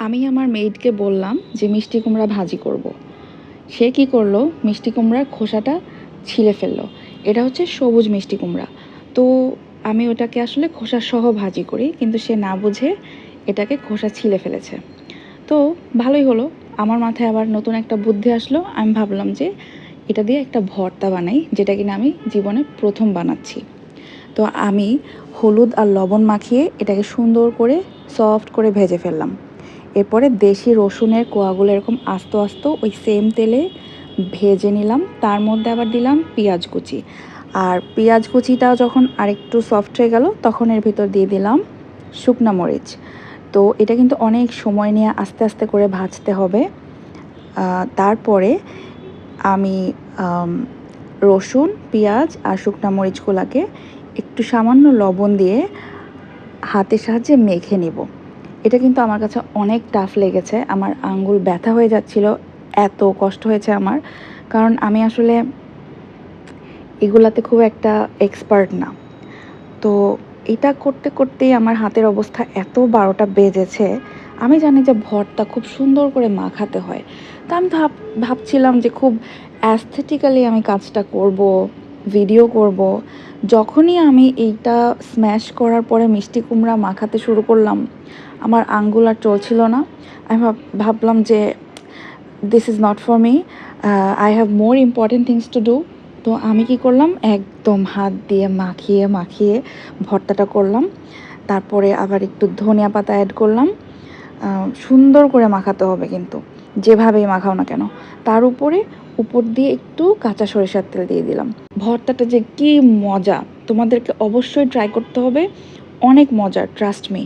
আমি আমার মেইডকে বললাম যে মিষ্টি কুমড়া ভাজি করব। সে কি করলো, মিষ্টি কুমড়ার খোসাটা ছিলে ফেললো। এটা হচ্ছে সবুজ মিষ্টি কুমড়া। তো আমি ওটাকে আসলে খোসা সহ ভাজি করি, কিন্তু সে না বুঝে এটাকে খোসা ছিলে ফেলেছে। তো ভালোই হলো, আমার মাথায় আবার নতুন একটা বুদ্ধি আসলো। আমি ভাবলাম যে এটা দিয়ে একটা ভর্তা বানাই, যেটা কিনা আমি জীবনে প্রথম বানাচ্ছি। তো আমি হলুদ আর লবণ মাখিয়ে এটাকে সুন্দর করে সফট করে ভেজে ফেললাম। এরপরে দেশি রসুনের কোয়াগুলো এরকম আস্ত আস্ত ওই সেম তেলে ভেজে নিলাম। তার মধ্যে আবার দিলাম পেঁয়াজ কুচি। আর পেঁয়াজ কুচিটা যখন আরেকটু সফট হয়ে গেল, তখন এর ভিতর দিয়ে দিলাম শুকনা মরিচ। তো এটা কিন্তু অনেক সময় নিয়ে আস্তে আস্তে করে ভাজতে হবে। তারপরে আমি রসুন, পেঁয়াজ আর শুকনা মরিচগুলোকে একটু সামান্য লবণ দিয়ে হাতের সাহায্যে মেখে নিব। এটা কিন্তু আমার কাছে অনেক টাফ লেগেছে, আমার আঙ্গুল ব্যথা হয়ে যাচ্ছিল, এত কষ্ট হয়েছে আমার। কারণ আমি আসলে এগুলাতে খুব একটা এক্সপার্ট না। তো এটা করতে করতেই আমার হাতের অবস্থা এত 12টা বেজেছে। আমি জানি যে ভর্তা খুব সুন্দর করে মাখাতে হয়। তো আমি ভাবছিলাম যে খুব অ্যাস্থেটিক্যালি আমি কাজটা করব, ভিডিও করব। যখনই আমি এইটা স্ম্যাশ করার পরে মিষ্টি কুমড়া মাখাতে শুরু করলাম, আমার আঙ্গুল আর চলছিল না। আমি ভাবলাম যে this is not for me, I have more important things to do. তো আমি কি করলাম, একদম হাত দিয়ে মাখিয়ে মাখিয়ে ভর্তাটা করলাম। তারপরে আবার একটু ধনিয়া পাতা অ্যাড করলাম। সুন্দর করে মাখাতে হবে কিন্তু, যেভাবেই মাখাও না কেন। তার উপর দিয়ে একটু কাঁচা সরিষার তেল দিয়ে দিলাম। ভর্তাটা যে কি মজা, তোমাদেরকে অবশ্যই ট্রাই করতে হবে, অনেক মজার, ট্রাস্ট মি।